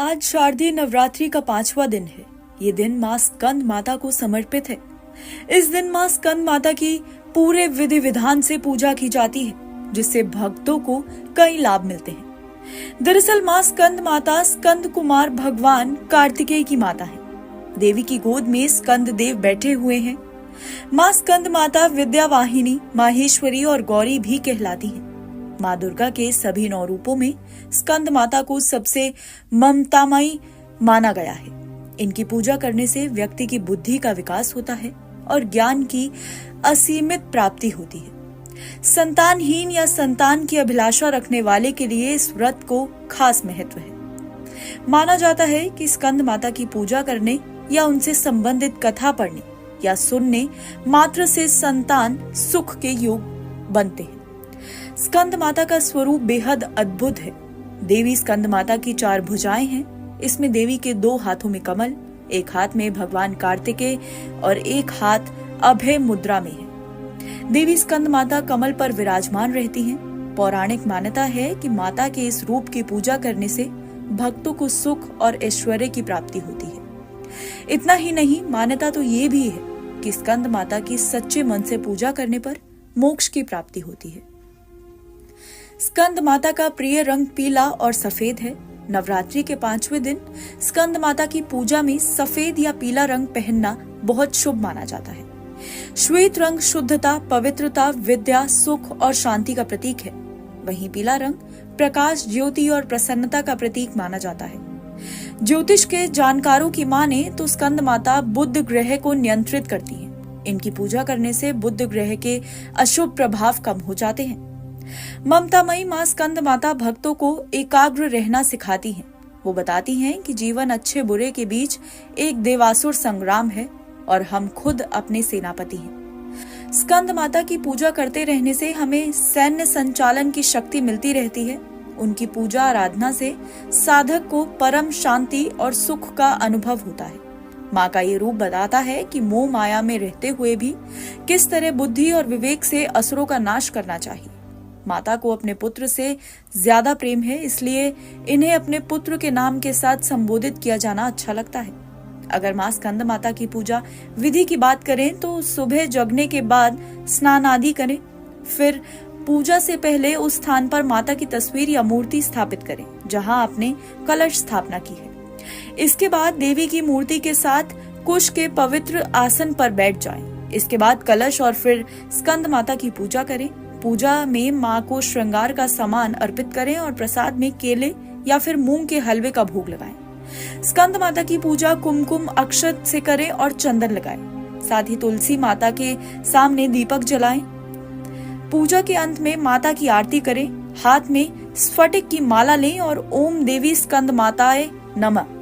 आज शारदीय नवरात्रि का 5वां दिन है। ये दिन माँ स्कंद माता को समर्पित है। इस दिन माँ स्कंद माता की पूरे विधि विधान से पूजा की जाती है, जिससे भक्तों को कई लाभ मिलते हैं। दरअसल माँ स्कंद माता स्कंद कुमार भगवान कार्तिकेय की माता है। देवी की गोद में स्कंद देव बैठे हुए हैं। माँ स्कंद माता विद्यावाहिनी, माहेश्वरी और गौरी भी कहलाती है। माँ दुर्गा के सभी 9 रूपों में स्कंद माता को सबसे ममतामयी माना गया है। इनकी पूजा करने से व्यक्ति की बुद्धि का विकास होता है और ज्ञान की असीमित प्राप्ति होती है। संतानहीन या संतान की अभिलाषा रखने वाले के लिए इस व्रत को खास महत्व है। माना जाता है कि स्कंद माता की पूजा करने या उनसे संबंधित कथा पढ़ने या सुनने मात्र से संतान सुख के योग बनते हैं। स्कंद माता का स्वरूप बेहद अद्भुत है। देवी स्कंद माता की 4 भुजाएं हैं। इसमें देवी के 2 हाथों में कमल, एक हाथ में भगवान कार्तिकेय और एक हाथ अभय मुद्रा में है। देवी स्कंद माता कमल पर विराजमान रहती हैं। पौराणिक मान्यता है कि माता के इस रूप की पूजा करने से भक्तों को सुख और ऐश्वर्य की प्राप्ति होती है। इतना ही नहीं, मान्यता तो ये भी है कि स्कंद माता की सच्चे मन से पूजा करने पर मोक्ष की प्राप्ति होती है। स्कंद माता का प्रिय रंग पीला और सफेद है। नवरात्रि के 5वें दिन स्कंद माता की पूजा में सफेद या पीला रंग पहनना बहुत शुभ माना जाता है। श्वेत रंग शुद्धता, पवित्रता, विद्या, सुख और शांति का प्रतीक है। वहीं पीला रंग प्रकाश, ज्योति और प्रसन्नता का प्रतीक माना जाता है। ज्योतिष के जानकारों की माने तो स्कंद माता बुध ग्रह को नियंत्रित करती है। इनकी पूजा करने से बुध ग्रह के अशुभ प्रभाव कम हो जाते हैं। ममतामयी माँ स्कंद माता भक्तों को एकाग्र रहना सिखाती हैं। वो बताती हैं कि जीवन अच्छे बुरे के बीच एक देवासुर संग्राम है और हम खुद अपने सेनापति हैं। स्कंद माता की पूजा करते रहने से हमें सैन्य संचालन की शक्ति मिलती रहती है। उनकी पूजा आराधना से साधक को परम शांति और सुख का अनुभव होता है। माँ का ये रूप बताता है कि मोह माया में रहते हुए भी किस तरह बुद्धि और विवेक से असुरों का नाश करना चाहिए। माता को अपने पुत्र से ज्यादा प्रेम है, इसलिए इन्हें अपने पुत्र के नाम के साथ संबोधित किया जाना अच्छा लगता है। अगर माँ स्कंद माता की पूजा विधि की बात करें तो सुबह जगने के बाद स्नान आदि करें। फिर पूजा से पहले उस स्थान पर माता की तस्वीर या मूर्ति स्थापित करें जहां आपने कलश स्थापना की है। इसके बाद देवी की मूर्ति के साथ कुश के पवित्र आसन पर बैठ जाएं। इसके बाद कलश और फिर स्कंद माता की पूजा करें। पूजा में माँ को श्रृंगार का सामान अर्पित करें और प्रसाद में केले या फिर मूंग के हलवे का भोग लगाएं। स्कंद माता की पूजा कुमकुम अक्षत से करें और चंदन लगाएं। साथ ही तुलसी माता के सामने दीपक जलाएं। पूजा के अंत में माता की आरती करें। हाथ में स्फटिक की माला लें और ओम देवी स्कंद माताए नमः